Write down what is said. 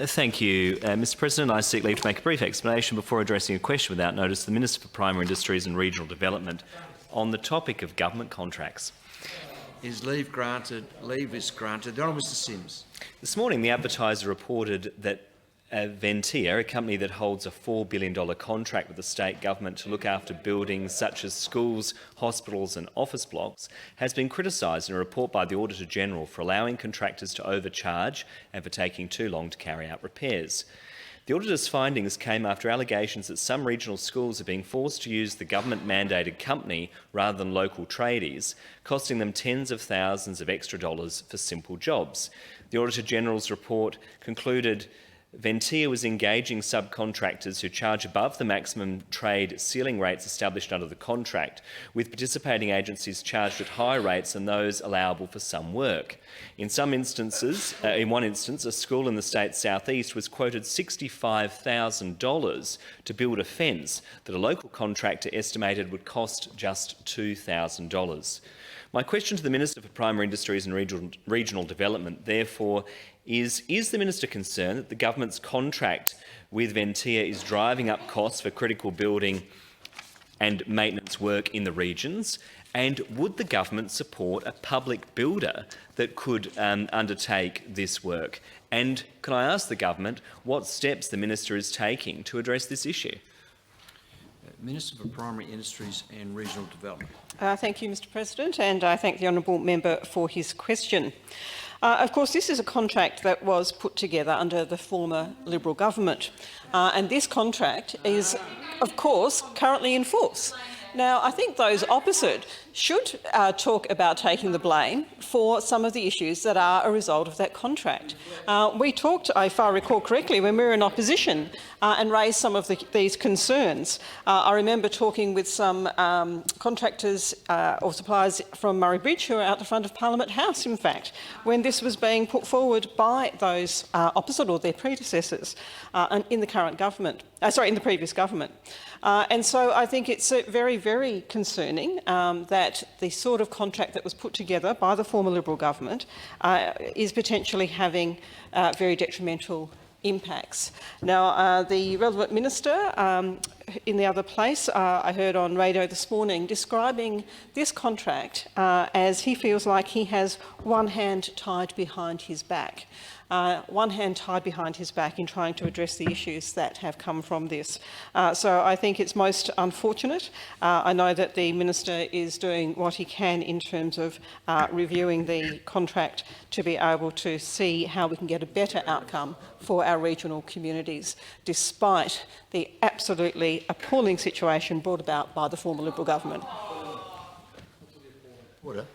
Thank you, Mr President. I seek leave to make a brief explanation before addressing a question without notice to the Minister for Primary Industries and Regional Development on the topic of government contracts. Is leave granted? Leave is granted. The Honourable Mr Sims. This morning, the Advertiser reported that Ventia, a company that holds a $4 billion contract with the state government to look after buildings such as schools, hospitals and office blocks, has been criticised in a report by the Auditor-General for allowing contractors to overcharge and for taking too long to carry out repairs. The auditor's findings came after allegations that some regional schools are being forced to use the government-mandated company rather than local tradies, costing them tens of thousands of extra dollars for simple jobs. The Auditor-General's report concluded Ventia was engaging subcontractors who charge above the maximum trade ceiling rates established under the contract, with participating agencies charged at higher rates than those allowable for some work. In one instance, a school in the state's southeast was quoted $65,000 to build a fence that a local contractor estimated would cost just $2,000. My question to the Minister for Primary Industries and Regional Development, therefore, is the Minister concerned that the government's contract with Ventia is driving up costs for critical building and maintenance work in the regions? And would the government support a public builder that could undertake this work? And can I ask the government what steps the Minister is taking to address this issue? Minister for Primary Industries and Regional Development. Thank you, Mr President, and I thank the honourable member for his question. Of course, this is a contract that was put together under the former Liberal government, and this contract is, of course, currently in force. Now, I think those opposite should talk about taking the blame for some of the issues that are a result of that contract. We talked, if I recall correctly, when we were in opposition and raised some of these concerns. I remember talking with some contractors or suppliers from Murray Bridge who were out the front of Parliament House, in fact, when this was being put forward by those opposite or their predecessors in the current government, in the previous government. And so I think it's very, very concerning that the sort of contract that was put together by the former Liberal government is potentially having very detrimental impacts. Now, the relevant minister in the other place, I heard on radio this morning, describing this contract as he feels like he has one hand tied behind his back. One hand tied behind his back in trying to address the issues that have come from this. So I think it's most unfortunate. I know that the Minister is doing what he can in terms of reviewing the contract to be able to see how we can get a better outcome for our regional communities, despite the absolutely appalling situation brought about by the former Liberal government. Order.